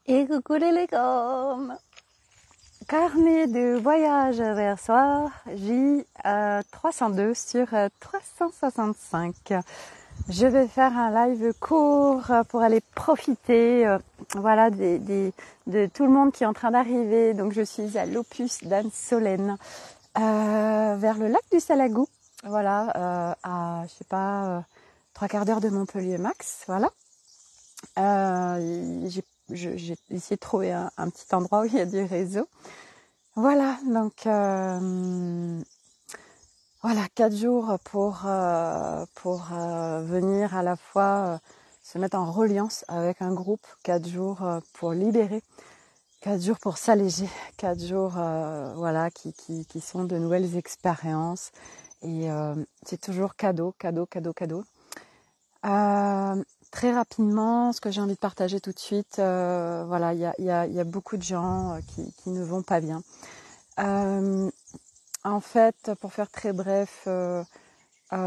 Et coucou les légumes. Carnet de voyage vers soi, J302 sur 365. Je vais faire un live court pour aller profiter voilà, de tout le monde qui est en train d'arriver. Donc je suis à l'Opus d'Anne Solène, vers le lac du Salagou. Voilà, à, je sais pas, 3/4 d'heure de Montpellier max. Voilà. J'ai essayé de trouver un petit endroit où il y a du réseau. Voilà, donc voilà, 4 jours pour venir à la fois se mettre en reliance avec un groupe, 4 jours pour libérer, 4 jours pour s'alléger, 4 jours voilà, qui sont de nouvelles expériences. Et c'est toujours cadeau. Très rapidement, ce que j'ai envie de partager tout de suite, voilà, il y a beaucoup de gens qui ne vont pas bien. En fait, pour faire très bref,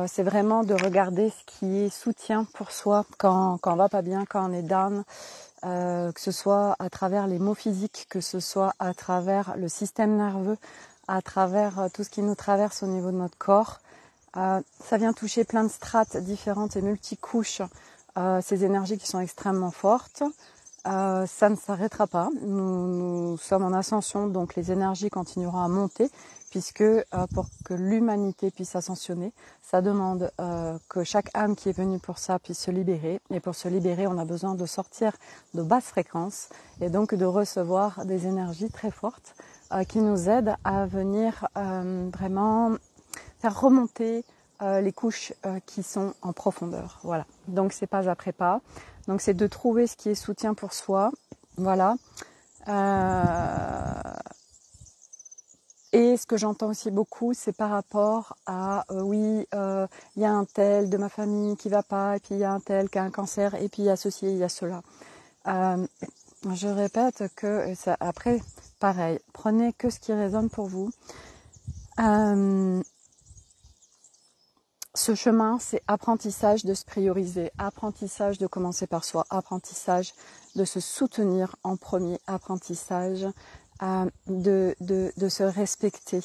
c'est vraiment de regarder ce qui est soutien pour soi quand on va pas bien, quand on est down, que ce soit à travers les mots physiques, que ce soit à travers le système nerveux, à travers tout ce qui nous traverse au niveau de notre corps. Ça vient toucher plein de strates différentes et multicouches, ces énergies qui sont extrêmement fortes. Ça ne s'arrêtera pas. Nous sommes en ascension, donc les énergies continueront à monter, puisque pour que l'humanité puisse ascensionner, ça demande que chaque âme qui est venue pour ça puisse se libérer. Et pour se libérer, on a besoin de sortir de basses fréquences et donc de recevoir des énergies très fortes qui nous aident à venir vraiment faire remonter les couches qui sont en profondeur. Voilà. Donc c'est pas après pas. Donc c'est de trouver ce qui est soutien pour soi. Voilà. Et ce que j'entends aussi beaucoup, c'est par rapport à oui, il y a un tel de ma famille qui va pas, et puis il y a un tel qui a un cancer, et puis il y a ceci, il y a cela. Je répète que ça, après, pareil, prenez que ce qui résonne pour vous. Ce chemin, c'est apprentissage de se prioriser, apprentissage de commencer par soi, apprentissage de se soutenir en premier, apprentissage de se respecter.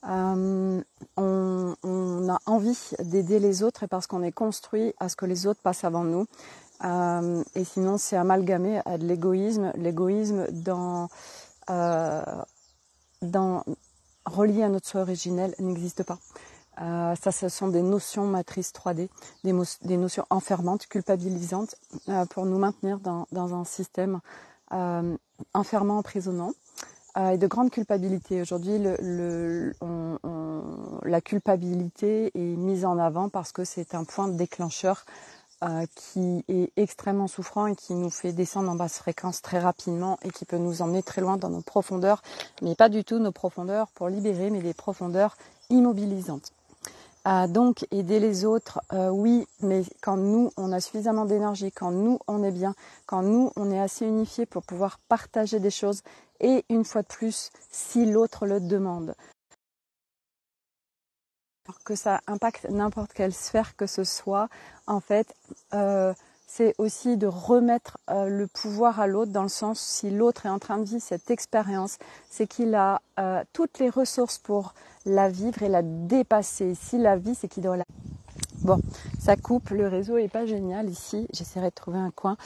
On a envie d'aider les autres et parce qu'on est construit à ce que les autres passent avant nous. Et sinon, c'est amalgamé à de l'égoïsme. L'égoïsme relié à notre soi originel n'existe pas. Ça, ce sont des notions matrices 3D, des notions enfermantes, culpabilisantes, pour nous maintenir dans un système enfermant, emprisonnant, et de grande culpabilité. Aujourd'hui, la culpabilité est mise en avant parce que c'est un point déclencheur qui est extrêmement souffrant et qui nous fait descendre en basse fréquence très rapidement et qui peut nous emmener très loin dans nos profondeurs, mais pas du tout nos profondeurs pour libérer, mais des profondeurs immobilisantes. Donc aider les autres, oui, mais quand nous on a suffisamment d'énergie, quand nous on est bien, quand nous on est assez unifiés pour pouvoir partager des choses, et une fois de plus, si l'autre le demande. Que ça impacte n'importe quelle sphère que ce soit, en fait, c'est aussi de remettre le pouvoir à l'autre, dans le sens, si l'autre est en train de vivre cette expérience, c'est qu'il a toutes les ressources pour la vivre et la dépasser. Si la vie, c'est qu'il doit la... Bon, ça coupe, le réseau est pas génial ici, j'essaierai de trouver un coin.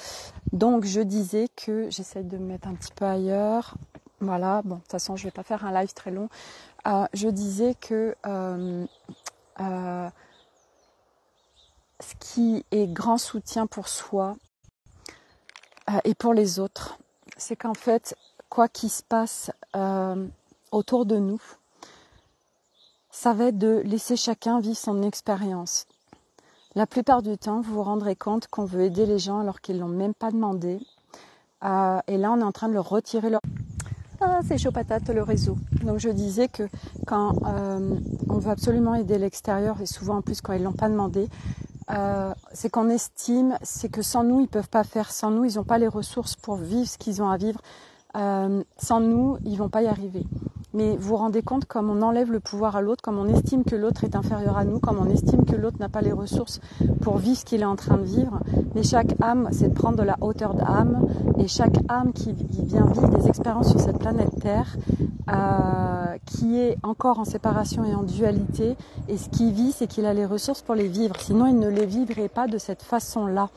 Donc je disais que, j'essaie de me mettre un petit peu ailleurs, voilà, bon, de toute façon je vais pas faire un live très long. Je disais que ce qui est grand soutien pour soi et pour les autres, c'est qu'en fait, quoi qu'il se passe autour de nous, ça va être de laisser chacun vivre son expérience. La plupart du temps, vous vous rendrez compte qu'on veut aider les gens alors qu'ils ne l'ont même pas demandé. Et là, on est en train de leur retirer leur... Ah, c'est chaud patate le réseau. Donc je disais que quand on veut absolument aider l'extérieur, et souvent en plus quand ils ne l'ont pas demandé, c'est qu'on estime, c'est que sans nous, ils ne peuvent pas faire. Sans nous, ils n'ont pas les ressources pour vivre ce qu'ils ont à vivre. Sans nous, ils vont pas y arriver. Mais vous vous rendez compte comme on enlève le pouvoir à l'autre, comme on estime que l'autre est inférieur à nous, comme on estime que l'autre n'a pas les ressources pour vivre ce qu'il est en train de vivre. Mais chaque âme, c'est de prendre de la hauteur d'âme. Et chaque âme qui vient vivre des expériences sur cette planète Terre, qui est encore en séparation et en dualité, et ce qu'il vit, c'est qu'il a les ressources pour les vivre. Sinon, il ne les vivrait pas de cette façon-là.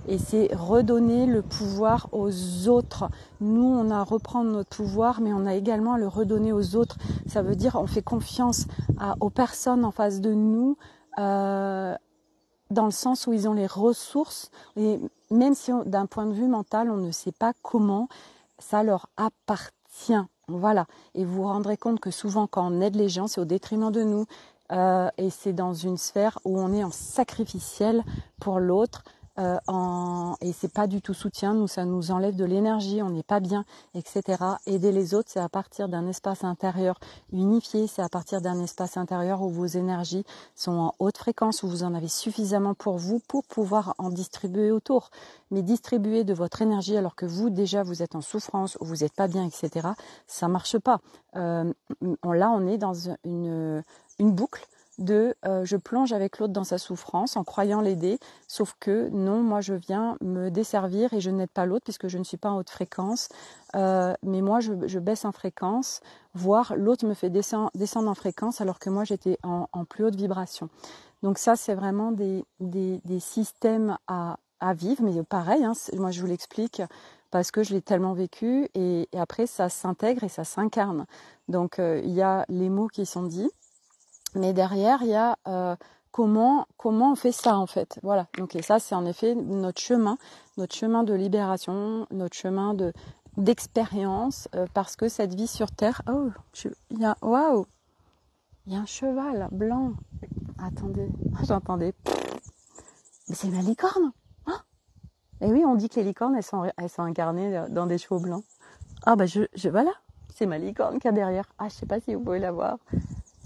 Et c'est redonner le pouvoir aux autres. Nous, on a à reprendre notre pouvoir, mais on a également à le redonner aux autres. Ça veut dire on fait confiance aux personnes en face de nous, dans le sens où ils ont les ressources. Et même si d'un point de vue mental, on ne sait pas comment, ça leur appartient. Voilà. Et vous vous rendrez compte que souvent, quand on aide les gens, c'est au détriment de nous. Et c'est dans une sphère où on est en sacrificiel pour l'autre. Et c'est pas du tout soutien, nous ça nous enlève de l'énergie, on n'est pas bien, etc. Aider les autres, c'est à partir d'un espace intérieur unifié, c'est à partir d'un espace intérieur où vos énergies sont en haute fréquence, où vous en avez suffisamment pour vous pour pouvoir en distribuer autour. Mais distribuer de votre énergie alors que vous déjà vous êtes en souffrance ou vous n'êtes pas bien, etc. Ça marche pas. Là on est dans une boucle de je plonge avec l'autre dans sa souffrance en croyant l'aider, sauf que non, moi je viens me desservir et je n'aide pas l'autre puisque je ne suis pas en haute fréquence, mais moi je baisse en fréquence, voire l'autre me fait descendre en fréquence alors que moi j'étais en plus haute vibration. Donc ça c'est vraiment des systèmes à vivre, mais pareil, hein, moi je vous l'explique parce que je l'ai tellement vécu et après ça s'intègre et ça s'incarne. Donc il y a les mots qui sont dits, mais derrière, il y a comment on fait ça en fait. Voilà. Donc et ça, c'est en effet notre chemin de libération, notre chemin d'expérience, parce que cette vie sur Terre. Oh, waouh, il y a un cheval blanc. Attendez, j'entendais. Mais c'est une licorne. Oh, et oui, on dit que les licornes, elles sont incarnées dans des chevaux blancs. Ah bah voilà, c'est ma licorne qu'il y a derrière. Ah, je sais pas si vous pouvez la voir.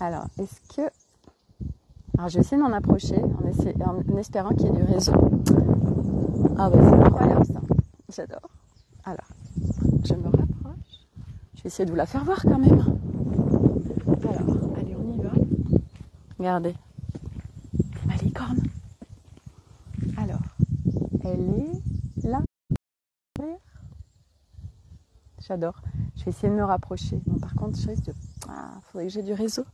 Alors, est-ce que... Alors, je vais essayer de m'en approcher en espérant qu'il y ait du réseau. Ah bah c'est incroyable ça. J'adore. Alors, je me rapproche. Je vais essayer de vous la faire voir quand même. Alors, allez, on y va. Regardez. C'est ma licorne. Alors, elle est là. J'adore. Je vais essayer de me rapprocher. Bon, par contre, je risque de... faudrait que j'ai du réseau.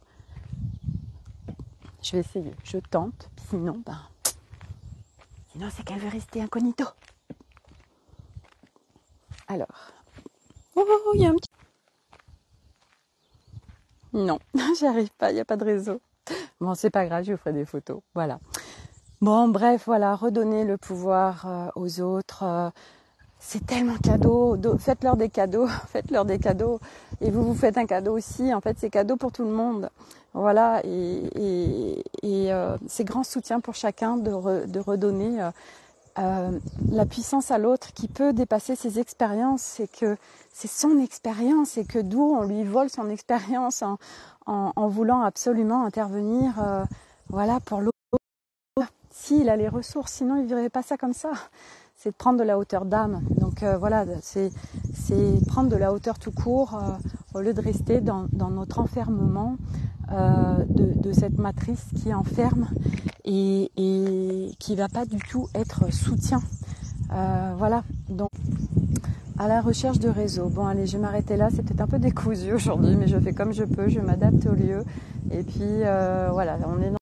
Je vais essayer, je tente, sinon c'est qu'elle veut rester incognito. Alors, il y a un petit... Non, j'y arrive pas, il n'y a pas de réseau. Bon, c'est pas grave, je vous ferai des photos, voilà. Bon, bref, voilà, redonner le pouvoir aux autres. C'est tellement cadeau, faites-leur des cadeaux, et vous faites un cadeau aussi, en fait c'est cadeau pour tout le monde. Voilà, et c'est grand soutien pour chacun de redonner la puissance à l'autre qui peut dépasser ses expériences, c'est que c'est son expérience et que d'où on lui vole son expérience en voulant absolument intervenir voilà, pour l'autre. S'il a les ressources, sinon il ne vivrait pas ça comme ça. C'est de prendre de la hauteur d'âme. Donc voilà, c'est prendre de la hauteur tout court au lieu de rester dans notre enfermement de cette matrice qui enferme et qui ne va pas du tout être soutien. Voilà, donc à la recherche de réseau. Bon allez, je vais m'arrêter là, c'est peut-être un peu décousu aujourd'hui, mais je fais comme je peux, je m'adapte au lieu. Et puis voilà, on est dans